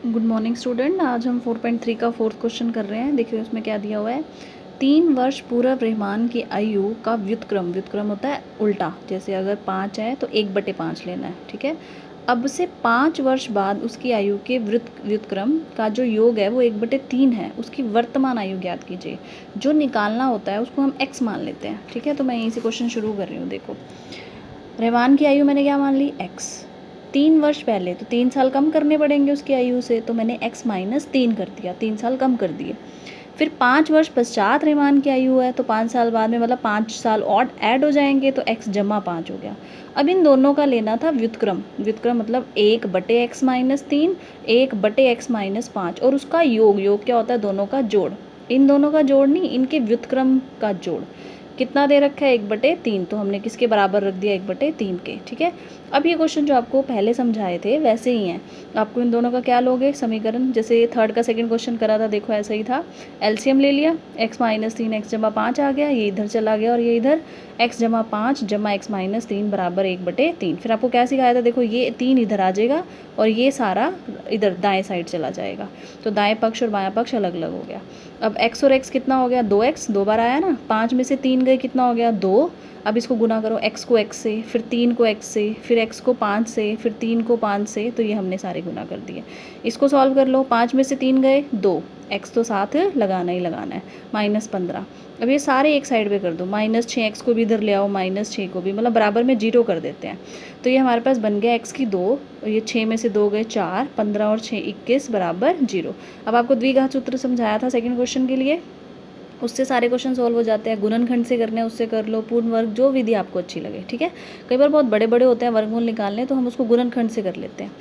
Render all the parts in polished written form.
Good morning student. आज हम 4.3 का फोर्थ क्वेश्चन कर रहे हैं। देखिए उसमें क्या दिया हुआ है। 3 वर्ष पूर्व रहमान की आयु का व्युत्क्रम, व्युत्क्रम होता है उल्टा, जैसे अगर 5 है तो 1/5 लेना है, ठीक है। अब से 5 वर्ष बाद उसकी आयु के व्युत्क्रम का जो योग है वो 1/3 है। उसकी वर्तमान आयु ज्ञात कीजिए। जो निकालना होता है उसको हम x मान लेते हैं, ठीक है। तो मैं यहीं से क्वेश्चन शुरू कर रही हूँ। देखो रहमान की आयु मैंने क्या मान ली, x। 3 वर्ष पहले तो 3 साल कम करने पड़ेंगे उसकी आयु से, तो मैंने x-3 कर दिया, 3 साल कम कर दिए। फिर 5 वर्ष पश्चात रहमान की आयु है तो 5 साल बाद में मतलब 5 साल और ऐड हो जाएंगे तो x-5 हो गया। अब इन दोनों का लेना था व्युत्क्रम। व्युत्क्रम मतलब 1/x-3, 1/x-5 और उसका योग। योग क्या होता है, दोनों का जोड़। इन दोनों का जोड़ नहीं, इनके व्युत्क्रम का जोड़। कितना दे रखा है, 1/3, तो हमने किसके बराबर रख दिया, 1/3 के, ठीक है। अब ये क्वेश्चन जो आपको पहले समझाए थे वैसे ही हैं। आपको इन दोनों का क्या लोगे, समीकरण। जैसे थर्ड का सेकंड क्वेश्चन करा था, देखो ऐसा ही था। एलसीएम ले लिया, x-3 x-5 आ गया, ये इधर चला गया और ये इधर x-5 x-3 बराबर 1/3। फिर आपको क्या सिखाया था, देखो ये 3 इधर आ जाएगा और ये सारा इधर दाएं साइड चला जाएगा, तो दाएं पक्ष और बायां पक्ष अलग अलग हो गया। अब x और x कितना हो गया, 2x, 2 बार आया ना, 5 में से 3 गए, कितना हो गया, 2। अब इसको गुना करो, x को x से, फिर 3 को x से, फिर x को 5 से, फिर 3 को 5 से, तो ये हमने सारे गुना कर दिए। इसको सॉल्व कर लो, 5 में से 3 गए, 2, x तो साथ लगाना ही लगाना है, -15। अब ये सारे एक साइड पे कर दो, -6x को भी इधर ले आओ, -6 को भी, मतलब बराबर में 0 कर देते हैं। तो ये हमारे पास बन गया x की 2 और ये 6 में से 2 गए 4, 15 और 6 21 बराबर 0। अब आपको द्विघात सूत्र समझाया था सेकंड क्वेश्चन के लिए, उससे सारे क्वेश्चन सॉल्व हो जाते हैं। गुणनखंड से करने हैं उससे कर लो, पूर्ण वर्ग, जो विधि आपको अच्छी लगे, ठीक है। कई बार बहुत बड़े बड़े होते हैं वर्गमूल निकालने, तो हम उसको गुणनखंड से कर लेते हैं।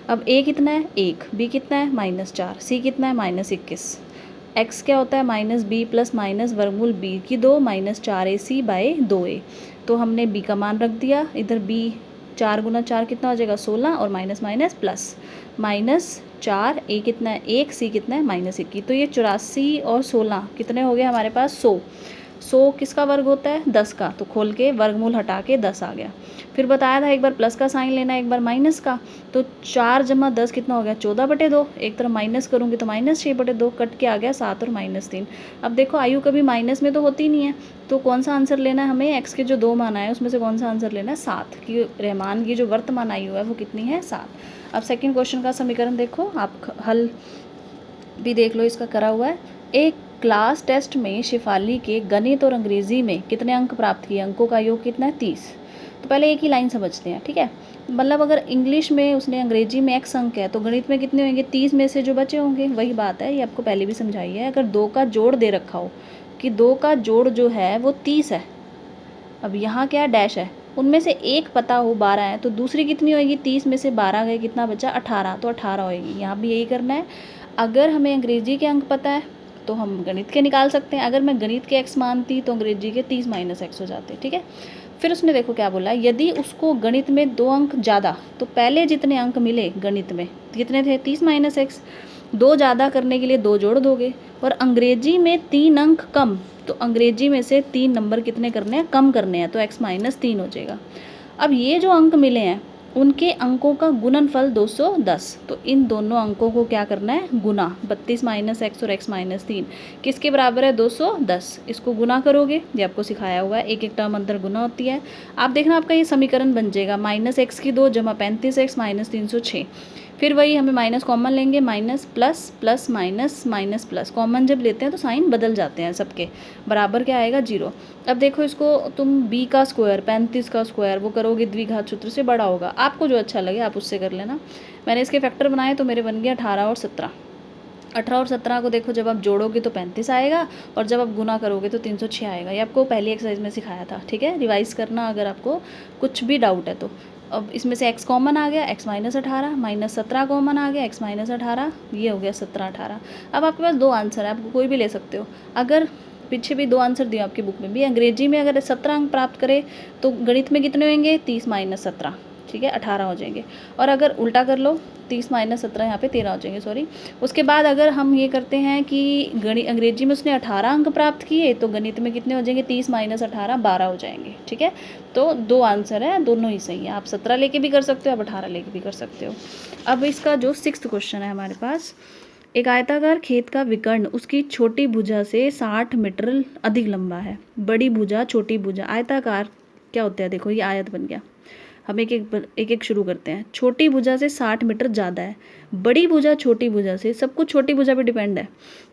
अब a कितना है, 1, b कितना है, -4, c कितना है, -21, x क्या होता है, -b प्लस माइनस वर्गमूल b की 2 -4ac/2a। तो हमने b का मान रख दिया इधर, b 4 गुना 4 कितना हो जाएगा, 16, और माइनस माइनस प्लस, -4, a कितना है 1, c कितना है -21। तो ये 84 और 16 कितने हो गए हमारे पास, 100। 100 किसका वर्ग होता है, 10 का, तो खोल के वर्गमूल हटा के 10 आ गया। फिर बताया था एक बार प्लस का साइन लेना है, एक बार माइनस का। तो 4 + 10 कितना हो गया, 14/2। एक तरफ माइनस करूँगी तो -6/2, कट के आ गया 7 और -3। अब देखो आयु कभी माइनस में तो होती नहीं है, तो कौन सा आंसर लेना है हमें, x के जो 2 मान आए उसमें से कौन सा आंसर लेना है, 7, कि रहमान की जो वर्तमान आयु है वो कितनी है, 7। अब सेकंड क्वेश्चन का समीकरण देखो, आप हल भी देख लो, इसका करा हुआ है। एक क्लास टेस्ट में शिफाली के गणित और अंग्रेजी में कितने अंक प्राप्त किए, अंकों का योग कितना है, 30। तो पहले एक ही लाइन समझते हैं, ठीक है। मतलब अगर इंग्लिश में उसने, अंग्रेजी में x अंक है, तो गणित में कितने होंगे, 30 में से जो बचे होंगे, वही बात है, ये आपको पहले भी समझाई है। अगर 2 का जोड़ दे रखा हो कि 2 का जोड़ जो है वो 30 है, अब यहाँ क्या डैश है, उनमें से एक पता हो 12 है, तो दूसरी कितनी होएगी, 30 में से 12 गए, कितना बचा, 18, तो 18 होएगी। यहाँ भी यही करना है। अगर हमें अंग्रेजी के अंक पता है तो हम गणित के निकाल सकते हैं। अगर मैं गणित के x मानती तो अंग्रेजी के 30 - x हो जाते, ठीक है। फिर उसने देखो क्या बोला, यदि उसको गणित में 2 अंक ज़्यादा, तो पहले जितने अंक मिले गणित में कितने थे, 30 - x। 2 ज़्यादा करने के लिए 2 जोड़ दोगे। और अंग्रेजी में 3 अंक कम, तो अंग्रेजी में से 3 नंबर कितने करने हैं, कम करने हैं, तो x - 3 हो जाएगा। अब ये जो अंक मिले हैं उनके अंकों का गुणनफल 210, तो इन दोनों अंकों को क्या करना है, गुना। 32 - x और x - 3 किसके बराबर है, 210। इसको गुना करोगे, ये आपको सिखाया हुआ है, एक एक टर्म अंदर गुना होती है। आप देखना आपका ये समीकरण बन जाएगा, -x की 2 = 35x - 306। फिर वही हमें माइनस कॉमन लेंगे, minus plus plus minus minus plus, common जब लेते हैं तो साइन बदल जाते हैं सबके, बराबर क्या आएगा, 0। अब देखो इसको तुम b का स्क्वायर, 35 का स्क्वायर, वो करोगे द्विघात सूत्र से, बड़ा होगा, आपको जो अच्छा लगे आप उससे कर लेना। मैंने इसके फैक्टर बनाए तो मेरे बन गया 18 और 17। 18 और 17 को देखो जब आप जोड़ोगे तो 35 आएगा, और जब आप गुना करोगे तो 306 आएगा। ये आपको पहली एक्सरसाइज में सिखाया था, ठीक है। रिवाइज करना अगर आपको कुछ भी डाउट है तो। अब इसमें से x कॉमन आ गया, x - 18, -17 कॉमन आ गया, x - 18, ये हो गया 17 18। अब आपके पास 2 आंसर है, आप कोई भी ले सकते हो। अगर पीछे भी 2 आंसर दिए आपकी बुक में भी, अंग्रेजी में अगर 17 अंक प्राप्त करे तो गणित में कितने होंगे, 30 - 17, ठीक है, 18 हो जाएंगे। और अगर उल्टा कर लो 30 माइनस 17 यहाँ पे 13 हो जाएंगे, सॉरी। उसके बाद अगर हम ये करते हैं कि अंग्रेजी में उसने 18 अंक प्राप्त किए तो गणित में कितने हो जाएंगे, 30 माइनस 18 12 हो जाएंगे, ठीक है। तो 2 आंसर है, दोनों ही सही है। आप 17 लेके भी कर सकते हो, आप 18 लेके भी कर सकते हो। अब इसका जो 6th क्वेश्चन है हमारे पास, एक आयताकार खेत का विकर्ण उसकी छोटी भुजा से 60 मीटर अधिक लंबा है। बड़ी भुजा छोटी भुजा, आयताकार क्या होता है, देखो ये आयत बन गया। हम एक शुरू करते हैं। छोटी भुजा से 60 मीटर ज़्यादा है। बड़ी भुजा छोटी भुजा से, सब कुछ छोटी भुजा पे डिपेंड है,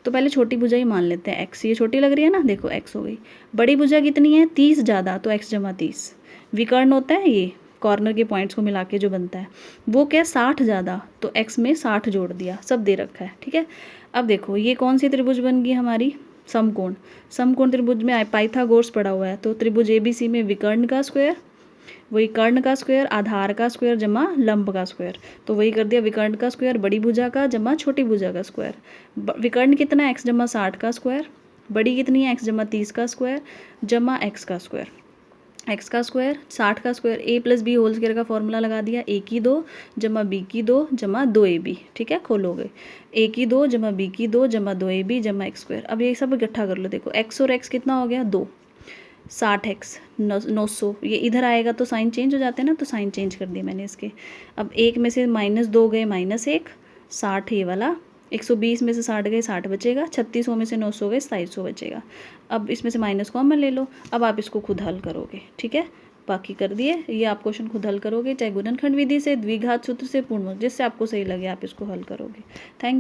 तो पहले छोटी भुजा ही मान लेते हैं। एक्स, ये छोटी लग रही है ना, देखो एक्स हो गई। बड़ी भुजा कितनी है, 30 ज़्यादा, तो एक्स जमा 30। विकर्ण होता है ये कॉर्नर के पॉइंट्स को मिला के जो बनता है, वो क्या 60 ज़्यादा, तो एक्स में 60 जोड़ दिया, सब दे रखा है, ठीक है। अब देखो ये कौन सी त्रिभुज बन गई हमारी, समकोण। समकोण त्रिभुज में पाइथागोरस पड़ा हुआ है, तो त्रिभुज एबीसी में विकर्ण का स्क्वायर, वही कर्ण का स्क्वायर, आधार का स्क्वायर जमा लंब का स्क्वायर, तो वही कर दिया विकर्ण का स्क्वायर बड़ी भुजा का जमा छोटी भुजा का स्क्वायर। विकर्ण कितना है, एक्स जमा 60 का स्क्वायर। बड़ी कितनी है, एक्स जमा 30 का स्क्वायर जमा एक्स का स्क्वायर। एक्स का स्क्वायर 60 का स्क्वायर, ए प्लस बी होल स्क्वायर का फॉर्मूला लगा दिया, ए की 2 जमा बी की 2 जमा 2ab, ठीक है, खोलोगे। ए की 2 जमा बी की 2 जमा 2ab जमा एक्स स्क्वायर। अब ये सब इकट्ठा कर लो, देखो एक्स और एक्स कितना हो गया 2, 60x 900, ये इधर आएगा तो साइन चेंज हो जाते हैं ना, तो साइन चेंज कर दिए मैंने इसके। अब एक में से -2 गए -1, 60 ये वाला, 120 में से 60 गए 60 बचेगा, 3600 में से 900 गए 2700 बचेगा। अब इसमें से माइनस कॉमन ले लो, अब आप इसको खुद हल करोगे, ठीक है। बाकी कर दिए, ये आप क्वेश्चन खुद हल करोगे, चाहे गुणनखंड विधि से, द्विघात सूत्र से, पूर्ण, जिससे आपको सही लगे आप इसको हल करोगे। Thank you.